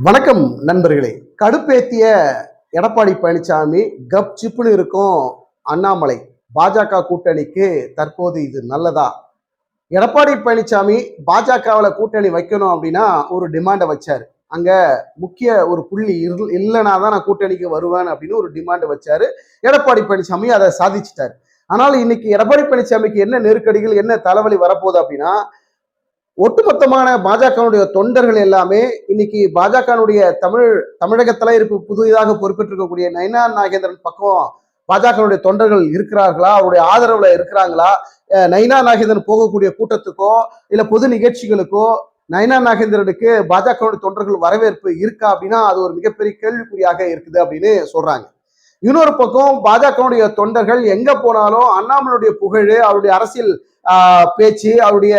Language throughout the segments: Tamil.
வணக்கம் நண்பர்களே. கடுப்பேத்திய எடப்பாடி பழனிசாமி கப் சிப்புன்னு இருக்கும் அண்ணாமலை பாஜக கூட்டணிக்கு தற்போது இது நல்லதா? எடப்பாடி பழனிசாமி பாஜகவில் கூட்டணி வைக்கணும் அப்படின்னா ஒரு டிமாண்டை வச்சாரு. அங்க முக்கிய ஒரு புள்ளி இல்லைனா தான் நான் கூட்டணிக்கு வருவேன் அப்படின்னு ஒரு டிமாண்டை வச்சாரு. எடப்பாடி பழனிசாமி அதை சாதிச்சிட்டாரு. ஆனால் இன்னைக்கு எடப்பாடி பழனிசாமிக்கு என்ன நெருக்கடிகள், என்ன தலைவலி வரப்போகுது அப்படின்னா, ஒட்டுமொத்தமான பாஜகவுடைய தொண்டர்கள் எல்லாமே இன்னைக்கு பாஜகனுடைய தமிழகத்துல புதிதாக பொறுப்பேற்றிருக்கக்கூடிய நயினா நாகேந்திரன் பக்கம் பாஜகனுடைய தொண்டர்கள் இருக்கிறார்களா, அவருடைய ஆதரவுல இருக்கிறாங்களா? நயினா நாகேந்திரன் போகக்கூடிய கூட்டத்துக்கோ இல்ல பொது நிகழ்ச்சிகளுக்கோ நயினா நாகேந்திரனுக்கு பாஜகவுடைய தொண்டர்கள் வரவேற்பு இருக்கா அப்படின்னா அது ஒரு மிகப்பெரிய கேள்விக்குறியாக இருக்குது அப்படின்னு சொல்றாங்க. இன்னொரு பக்கம் பாஜகவுடைய தொண்டர்கள் எங்க போனாலும் அண்ணாமலையுடைய புகழ், அவருடைய அரசியல் பேச்சு, அவருடைய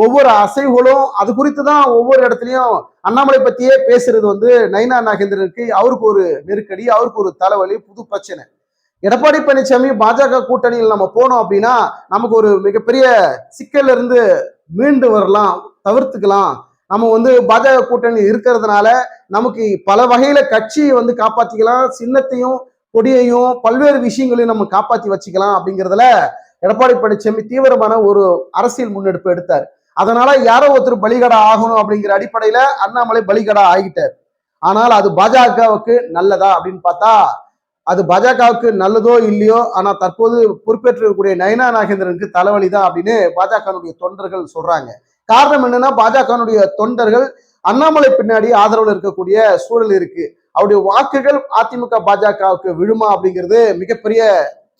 ஒவ்வொரு அசைவுகளும் அது குறித்து தான் ஒவ்வொரு இடத்துலையும் அண்ணாமலை பத்தியே பேசுறது நயினா நாகேந்திரனுக்கு அவருக்கு ஒரு நெருக்கடி, அவருக்கு ஒரு தலைவலி, புது பிரச்சனை. எடப்பாடி பழனிசாமி பாஜக கூட்டணியில் நம்ம போனோம் அப்படின்னா நமக்கு ஒரு மிகப்பெரிய சிக்கல்ல இருந்து மீண்டு வரலாம், தவிர்த்துக்கலாம். நம்ம பாஜக கூட்டணி இருக்கிறதுனால நமக்கு பல வகையில கட்சியை காப்பாத்திக்கலாம், சின்னத்தையும் கொடியையும் பல்வேறு விஷயங்களையும் நம்ம காப்பாத்தி வச்சுக்கலாம் அப்படிங்கிறதுல எடப்பாடி பழனிசாமி தீவிரமான ஒரு அரசியல் முன்னெடுப்பு எடுத்தார். அதனால யாரோ ஒருத்தர் பலிகடா ஆகணும் அப்படிங்கிற அடிப்படையில அண்ணாமலை பலிகடா ஆகிட்டார். ஆனால் அது பாஜகவுக்கு நல்லதா அப்படின்னு பார்த்தா அது பாஜகவுக்கு நல்லதோ இல்லையோ, ஆனா தற்போது பொறுப்பேற்றிருக்கக்கூடிய நயினா நாகேந்திரனுக்கு தலைவலி தான் அப்படின்னு பாஜகனுடைய தொண்டர்கள் சொல்றாங்க. காரணம் என்னன்னா, பாஜகனுடைய தொண்டர்கள் அண்ணாமலை பின்னாடி ஆதரவுல இருக்கக்கூடிய சூழல் இருக்கு. அவருடைய வாக்குகள் அதிமுக பாஜகவுக்கு விழுமா அப்படிங்கிறது மிகப்பெரிய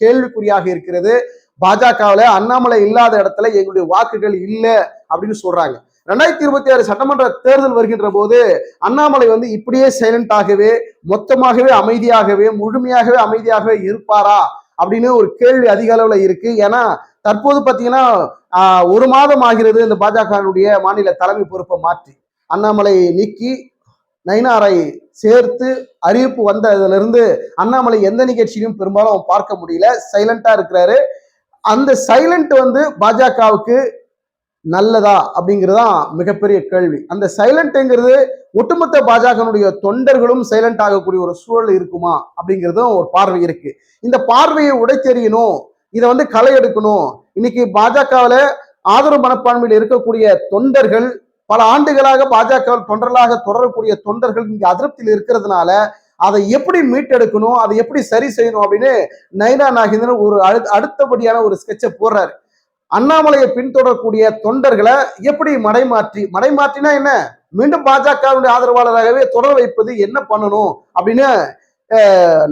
கேள்விக்குறியாக இருக்கிறது. பாஜகவில் அண்ணாமலை இல்லாத இடத்துல எங்களுடைய வாக்குகள் இல்லை அப்படின்னு சொல்றாங்க. 2026 சட்டமன்ற தேர்தல் வருகின்ற போது அண்ணாமலை இப்படியே சைலண்டாகவே, மொத்தமாகவே அமைதியாகவே, முழுமையாகவே அமைதியாகவே இருப்பாரா அப்படின்னு ஒரு கேள்வி அதிக அளவுல இருக்கு. ஏன்னா தற்போது பாத்தீங்கன்னா ஒரு மாதம் ஆகிறது இந்த பாஜகவுடைய மாநில தலைமை பொறுப்பை மாற்றி அண்ணாமலை நீக்கி நயினாரை சேர்த்து அறிவிப்பு வந்ததுல இருந்து அண்ணாமலை எந்த நிகழ்ச்சியும் பெரும்பாலும் பார்க்க முடியல, சைலண்டா இருக்கிறாரு. அந்த சைலண்ட் பாஜகவுக்கு நல்லதா அப்படிங்கிறதுதான் மிகப்பெரிய கேள்வி. அந்த சைலண்ட்ங்கிறது ஒட்டுமொத்த பாஜகனுடைய தொண்டர்களும் சைலண்ட் ஆகக்கூடிய ஒரு சூழல் இருக்குமா அப்படிங்கிறதும் ஒரு பார்வை இருக்கு. இந்த பார்வையை உடைத்தெறியணும், இதை களை எடுக்கணும். இன்னைக்கு பாஜகவில் ஆதரவு மனப்பான்மையில் இருக்கக்கூடிய தொண்டர்கள், பல ஆண்டுகளாக பாஜக தொண்டர்களாக தொடரக்கூடிய தொண்டர்கள் இங்க அதிருப்தியில் இருக்கிறதுனால அதை எப்படி மீட்டெடுக்கணும், அதை எப்படி சரி செய்யணும் அப்படின்னு நயினா நாகேந்திரன் ஒரு அடுத்தபடியான ஒரு ஸ்கெட்சை போடுறாரு. அண்ணாமலையை பின்தொடரக்கூடிய தொண்டர்களை எப்படி மடைமாற்றினா என்ன, மீண்டும் பாஜகவுடைய ஆதரவாளராகவே தொடர வைப்பது என்ன பண்ணணும் அப்படின்னு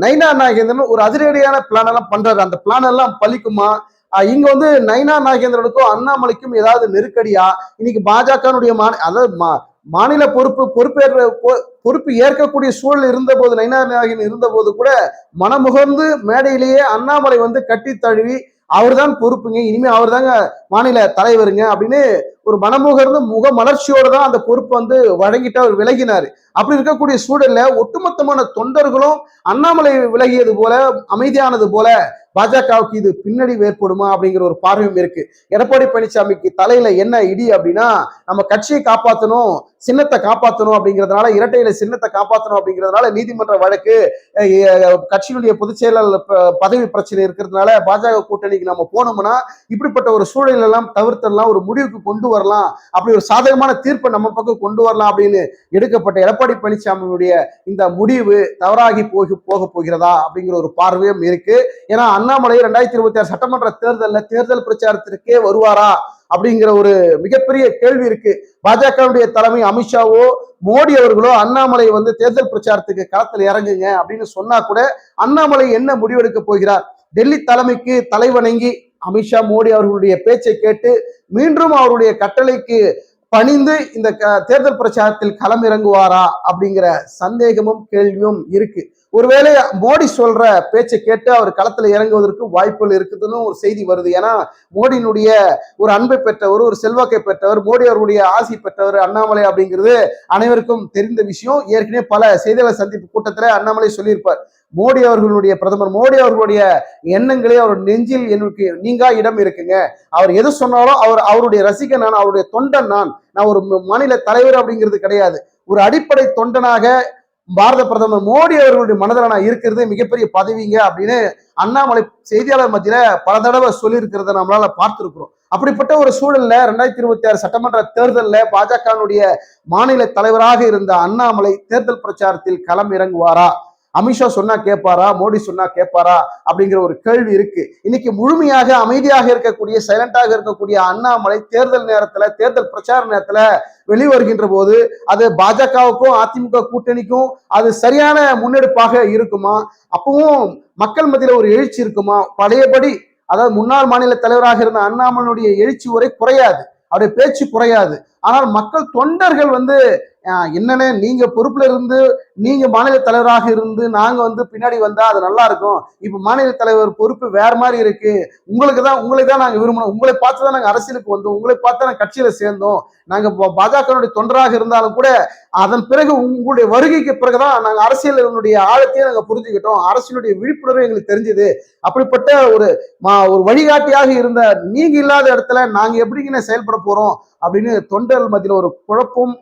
நயினா நாகேந்திரன் ஒரு அதிரடியான பிளான் எல்லாம் பண்றாரு. அந்த பிளான் எல்லாம் பலிக்குமா? இங்க நயினா நாகேந்திரனுக்கும் அண்ணாமலைக்கும் ஏதாவது நெருக்கடியா? இன்னைக்கு பாஜகனுடைய மாநில பொறுப்பு ஏற்கக்கூடிய சூழல் இருந்த போது, நயினா நாகேந்திரன் இருந்த போது கூட மனமுகர்ந்து மேடையிலேயே அண்ணாமலை கட்டி தழுவி அவர் தான் பொறுப்புங்க, இனிமே அவர் தாங்க மாநில தலைவருங்க அப்படின்னு ஒரு மனமுகர்ந்து முக மலர்ச்சியோட தான் அந்த பொறுப்பு வழங்கிட்டு அவர் விலகினாரு. அப்படி இருக்கக்கூடிய சூழல்ல ஒட்டுமொத்தமான தொண்டர்களும் அண்ணாமலை விலகியது போல, அமைதியானது போல பாஜகவுக்கு இது பின்னடைவு ஏற்படுமா அப்படிங்கிற ஒரு பார்வையும் இருக்கு. எடப்பாடி பழனிசாமிக்கு தலையில என்ன இடி அப்படின்னா, நம்ம கட்சியை காப்பாற்றணும், சின்னத்தை காப்பாற்றணும் அப்படிங்கிறதுனால, இரட்டை இலை சின்னத்தை காப்பாற்றணும் அப்படிங்கிறதுனால நீதிமன்ற வழக்கு, கட்சியினுடைய பொதுச் செயலாளர் பதவி பிரச்சனை இருக்கிறதுனால பாஜக கூட்டணிக்கு நம்ம போனோம்னா இப்படிப்பட்ட ஒரு சூழல் எல்லாம் தவிர்த்தெல்லாம் ஒரு முடிவுக்கு கொண்டு வரலாம், அப்படி ஒரு சாதகமான தீர்ப்பை நம்ம பக்கம் கொண்டு வரலாம் அப்படின்னு எடுக்கப்பட்ட எடப்பாடி பழனிசாமியுடைய இந்த முடிவு தவறாகி போக போகிறதா அப்படிங்கிற ஒரு பார்வையும் இருக்கு. ஏன்னா அண்ணாமலை 2026 சட்டமன்ற தேர்தல் பிரச்சாரத்திற்கே வருவாரா அப்படிங்கிற ஒரு மிகப்பெரிய கேள்வி இருக்கு. பாஜகவுடைய தலைமை அமித்ஷாவோ மோடி அவர்களோ அண்ணாமலை தேர்தல் பிரச்சாரத்துக்கு களத்தில் இறங்குங்க அப்படின்னு சொன்னா கூட அண்ணாமலை என்ன முடிவெடுக்க போகிறார்? டெல்லி தலைமைக்கு தலைவணங்கி அமித்ஷா மோடி அவர்களுடைய பேச்சை கேட்டு மீண்டும் அவருடைய கட்டளைக்கு பணிந்து இந்த தேர்தல் பிரச்சாரத்தில் களம் இறங்குவாரா அப்படிங்கிற சந்தேகமும் கேள்வியும் இருக்கு. ஒருவேளை மோடி சொல்ற பேச்சை கேட்டு அவர் களத்துல இறங்குவதற்கு வாய்ப்புகள் இருக்குதுன்னு ஒரு செய்தி வருது. ஏன்னா மோடியினுடைய ஒரு அன்பை பெற்றவர், ஒரு செல்வாக்கை பெற்றவர், மோடி அவருடைய ஆசி பெற்றவர் அண்ணாமலை அப்படிங்கிறது அனைவருக்கும் தெரிந்த விஷயம். ஏற்கனவே பல செய்தியாளர் சந்திப்பு கூட்டத்துல அண்ணாமலை சொல்லியிருப்பார், மோடி அவர்களுடைய பிரதமர் மோடி அவர்களுடைய எண்ணங்களே அவர் நெஞ்சில் எனக்கு நீங்கா இடம் இருக்குங்க. அவர் எது சொன்னாலும் அவருடைய ரசிகன் நான், அவருடைய தொண்டன் நான் ஒரு மாநில தலைவர் அப்படிங்கிறது கிடையாது. ஒரு அடிப்படை தொண்டனாக பாரத பிரதமர் மோடி அவர்களுடைய மனதில் நான் இருக்கிறது மிகப்பெரிய பதவிங்க அப்படின்னு அண்ணாமலை செய்தியாளர் மத்தியில பல தடவை சொல்லி இருக்கிறத நம்மளால பார்த்திருக்கிறோம். அப்படிப்பட்ட ஒரு சூழல்ல 2026 சட்டமன்ற தேர்தலில் பாஜகனுடைய மாநில தலைவராக இருந்த அண்ணாமலை தேர்தல் பிரச்சாரத்தில் களம் இறங்குவாரா? அமித்ஷா சொன்னா கேட்பாரா? மோடி சொன்னா கேட்பாரா? அப்படிங்கிற ஒரு கேள்வி இருக்கு. இன்னைக்கு முழுமையாக அமைதியாக இருக்கக்கூடிய சைலண்டாக இருக்கக்கூடிய அண்ணாமலை தேர்தல் நேரத்துல, தேர்தல் பிரச்சார நேரத்துல வெளிவருகின்ற போது அது பாஜகவுக்கும் அதிமுக கூட்டணிக்கும் அது சரியான முன்னெடுப்பாக இருக்குமா? அப்பவும் மக்கள் மத்தியில ஒரு எழுச்சி இருக்குமா? பழையபடி, அதாவது முன்னாள் மாநில தலைவராக இருந்த அண்ணாமலையுடைய எழுச்சி உரை குறையாது, அவருடைய பேச்சு குறையாது. ஆனால் மக்கள் தொண்டர்கள் வந்து என்னன்னு நீங்க பொறுப்புல இருந்து நீங்க மாநில தலைவராக இருந்து நாங்க பின்னாடி வந்தா அது நல்லா இருக்கும். இப்ப மாநில தலைவர் பொறுப்பு வேற மாதிரி இருக்கு, உங்களை தான் நாங்க விரும்பணும், உங்களை பார்த்துதான் நாங்க அரசியலுக்கு வந்தோம், உங்களை பார்த்து நாங்க கட்சியில சேர்ந்தோம், நாங்க பாஜகனுடைய தொண்டராக இருந்தாலும் கூட அதன் பிறகு உங்களுடைய வருகைக்கு பிறகுதான் நாங்க அரசியலினுடைய ஆழத்தையே நாங்க புரிஞ்சுக்கிட்டோம், அரசியலுடைய விழிப்புணர்வு எங்களுக்கு தெரிஞ்சது. அப்படிப்பட்ட ஒரு வழிகாட்டியாக இருந்த நீங்க இல்லாத இடத்துல நாங்க எப்படிங்க செயல்பட போறோம் அப்படின்னு தொண்டர்கள் மத்தியில் ஒரு குழப்பம்,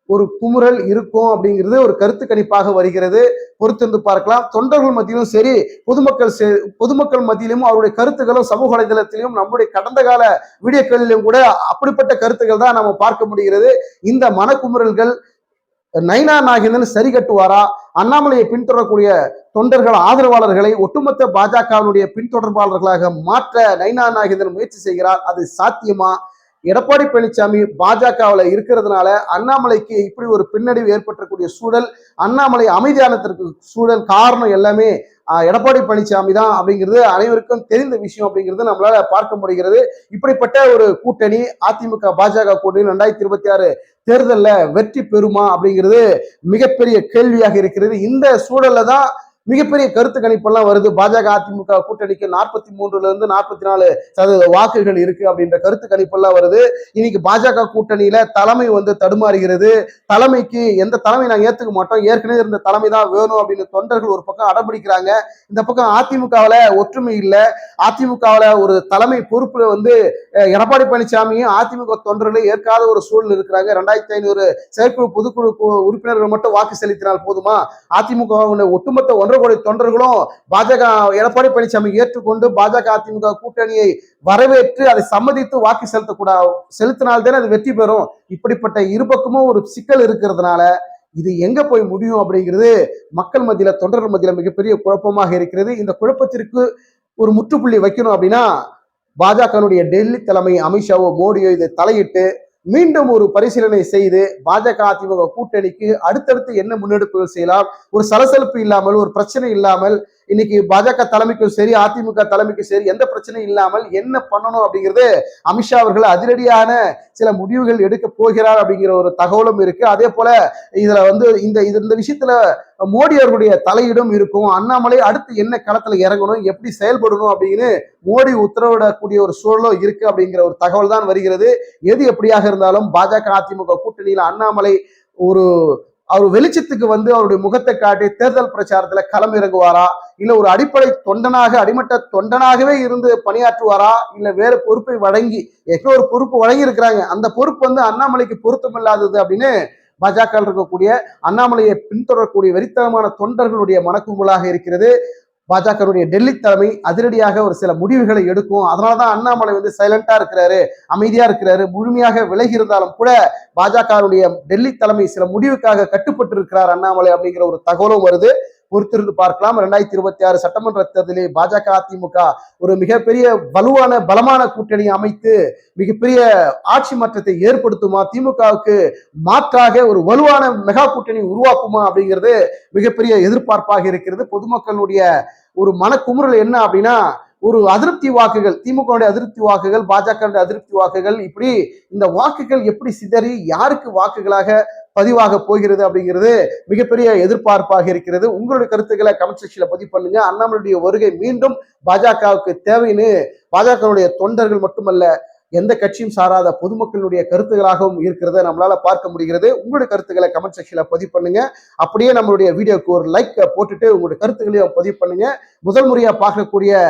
ஒரு குமுறல் இருக்கும் அப்படிங்கிறது ஒரு கருத்து கணிப்பாக வருகிறது. பொறுத்திருந்து பார்க்கலாம். தொண்டர்கள் மத்தியிலும் சரி, பொதுமக்கள் மத்தியிலும் அவருடைய கருத்துக்களும் சமூக வலைதளத்திலும் நம்முடைய கடந்த கால வீடியோக்களிலும் கூட அப்படிப்பட்ட கருத்துக்கள் தான் நம்ம பார்க்க முடிகிறது. இந்த மனக்குமுறல்கள் நைனா நாகேந்திரன் சரி கட்டுவாரா? அண்ணாமலையை பின்தொடரக்கூடிய தொண்டர்கள் ஆதரவாளர்களை ஒட்டுமொத்த பாஜகவினுடைய பின்தொடர்பாளர்களாக மாற்ற நைனா நாகேந்திரன் முயற்சி செய்கிறார். அது சாத்தியமா? எடப்பாடி பழனிசாமி பாஜகவில் இருக்கிறதுனால அண்ணாமலைக்கு இப்படி ஒரு பின்னடைவு ஏற்பட்டக்கூடிய சூழல், அண்ணாமலை அமைதியானதற்கு சூழல் காரணம் எல்லாமே எடப்பாடி பழனிசாமி தான் அப்படிங்கிறது அனைவருக்கும் தெரிந்த விஷயம் அப்படிங்கிறது நம்மளால பார்க்க முடிகிறது. இப்படிப்பட்ட ஒரு கூட்டணி அதிமுக பாஜக கூட்டணி 2026 தேர்தலில் வெற்றி பெறுமா அப்படிங்கிறது மிகப்பெரிய கேள்வியாக இருக்கிறது. இந்த சூழல்ல தான் மிகப்பெரிய கருத்து கணிப்பெல்லாம் வருது. பாஜக அதிமுக கூட்டணிக்கு 43% 44% வாக்குகள் இருக்கு அப்படின்ற கருத்து கணிப்பெல்லாம் வருது. இன்னைக்கு பாஜக கூட்டணியில தலைமை தடுமாறுகிறது. தலைமைக்கு எந்த தலைமை நாங்க ஏத்துக்க மாட்டோம், ஏற்கனவே இருந்த தலைமை தான் வேணும் அப்படின்னு தொண்டர்கள் ஒரு பக்கம் அடம்பிடிக்கிறாங்க. இந்த பக்கம் அதிமுகவுல ஒற்றுமை இல்லை. அதிமுகவுல ஒரு தலைமை பொறுப்புல எடப்பாடி பழனிசாமியும் அதிமுக தொண்டர்களை ஏற்காத ஒரு சூழல் இருக்கிறாங்க. 2500 செயற்குழு பொதுக்குழு உறுப்பினர்கள் மட்டும் வாக்கு செலுத்தினால் போதுமா? அதிமுக ஒட்டுமொத்த 1.5 கோடி தொண்டர்களும் பாஜக எடப்பாடி பழனிசாமி ஏற்றுக்கொண்டு பாஜக அதிமுக கூட்டணியை வரவேற்று அதை சம்மதித்து வாக்கு செலுத்தினால்தானே அது வெற்றி பெறும். இப்படிப்பட்ட இருபக்கமும் ஒரு சிக்கல் இருக்கிறதுனால இது எங்க போய் முடியும் அப்படிங்கிறது மக்கள் மத்தியில, தொண்டர்கள் மத்தியில மிகப்பெரிய குழப்பமாக இருக்கிறது. இந்த குழப்பத்திற்கு ஒரு முற்றுப்புள்ளி வைக்கணும் அப்படின்னா பாஜகனுடைய டெல்லி தலைமை அமித்ஷாவோ மோடியோ இதை தலையிட்டு மீண்டும் ஒரு பரிசீலனை செய்து பாஜக அதிமுக கூட்டணிக்கு அடுத்தடுத்து என்ன முன்னெடுப்புகள் செய்யலாம், ஒரு சலசலப்பு இல்லாமல், ஒரு பிரச்சனை இல்லாமல், இன்னைக்கு பாஜக தலைமைக்கும் சரி அதிமுக தலைமைக்கும் சரி எந்த பிரச்சனையும் இல்லாமல் என்ன பண்ணணும் அப்படிங்கிறது அமித்ஷா அவர்கள் அதிரடியான சில முடிவுகள் எடுக்க போகிறார் அப்படிங்கிற ஒரு தகவலும் இருக்கு. அதே போல இதுல இந்த விஷயத்துல மோடி அவர்களுடைய தலையீடும் இருக்கும். அண்ணாமலை அடுத்து என்ன களத்துல இறங்கணும், எப்படி செயல்படணும் அப்படின்னு மோடி உத்தரவிடக்கூடிய ஒரு சூழலும் இருக்கு அப்படிங்கிற ஒரு தகவல் தான் வருகிறது. எது எப்படியாக இருந்தாலும் பாஜக அதிமுக கூட்டணியில அண்ணாமலை அவர் வெளிச்சத்துக்கு அவருடைய முகத்தை காட்டி தேர்தல் பிரச்சாரத்துல களம் இறங்குவாரா, இல்ல ஒரு அடிப்படை தொண்டனாக, அடிமட்ட தொண்டனாகவே இருந்து பணியாற்றுவாரா, இல்ல வேற பொறுப்பை வழங்கி, ஏற்கனவே ஒரு பொறுப்பு வழங்கி இருக்கிறாங்க, அந்த பொறுப்பு அண்ணாமலைக்கு பொருத்தமில்லாதது அப்படின்னு பாஜக இருக்கக்கூடிய அண்ணாமலையை பின்தொடரக்கூடிய வெறித்தனமான தொண்டர்களுடைய மனக்கும்பலாக இருக்கிறது. பாஜகவுடைய டெல்லி தலைமை அதிரடியாக ஒரு சில முடிவுகளை எடுக்கும். அதனாலதான் அண்ணாமலை சைலண்டா இருக்கிறாரு, அமைதியா இருக்கிறாரு. முழுமையாக விலகி இருந்தாலும் கூட பாஜகவுடைய டெல்லி தலைமை சில முடிவுக்காக கட்டுப்பட்டு இருக்கிறார் அண்ணாமலை அப்படிங்கிற ஒரு தகவலும் வருது. பொறுத்திருந்து பார்க்கலாம். 2026 சட்டமன்ற தேர்தலில் பாஜக அதிமுக ஒரு மிகப்பெரிய வலுவான பலமான கூட்டணி அமைத்து மிகப்பெரிய ஆட்சி மாற்றத்தை ஏற்படுத்துமா, திமுகவுக்கு மாற்றாக ஒரு வலுவான மெகா கூட்டணி உருவாக்குமா அப்படிங்கிறது மிகப்பெரிய எதிர்பார்ப்பாக இருக்கிறது. பொதுமக்களுடைய ஒரு மனக்குமுறல் என்ன அப்படின்னா, ஒரு அதிருப்தி வாக்குகள், திமுக அதிருப்தி வாக்குகள், பாஜக அதிருப்தி வாக்குகள், இப்படி இந்த வாக்குகள் எப்படி சிதறி யாருக்கு வாக்குகளாக பதிவாக போகிறது அப்படிங்கிறது மிகப்பெரிய எதிர்பார்ப்பாக இருக்கிறது. உங்களுடைய கருத்துக்களை கமெண்ட் செக்ஷன்ல பதிவு பண்ணுங்க. அண்ணாமலையுடைய வருகை மீண்டும் பாஜகவுக்கு தேவைன்னு பாஜகவுடைய தொண்டர்கள் மட்டுமல்ல, எந்த கட்சியும் சாராத பொதுமக்களுடைய கருத்துக்களாகவும் இருக்கிறத நம்மளால பார்க்க முடிகிறது. உங்களுடைய கருத்துக்களை கமெண்ட் செக்ஷன்ல பதிவு பண்ணுங்க. அப்படியே நம்மளுடைய வீடியோக்கு ஒரு லைக் போட்டுட்டு உங்களுடைய கருத்துக்களையும் பதிவு பண்ணுங்க. முதல் முறையா பார்க்கக்கூடிய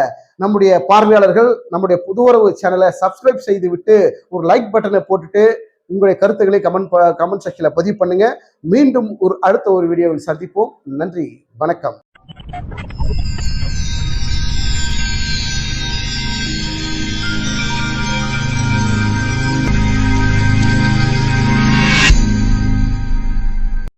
நம்முடைய பார்வையாளர்கள் நம்முடைய புதுவரவு சேனலை சப்ஸ்கிரைப் செய்து விட்டு ஒரு லைக் பட்டனை போட்டுட்டு உங்களுடைய கருத்துக்களை கமெண்ட் செக்ஷன்ல பதிவு பண்ணுங்க. மீண்டும் அடுத்த ஒரு வீடியோவில் சந்திப்போம். நன்றி, வணக்கம்.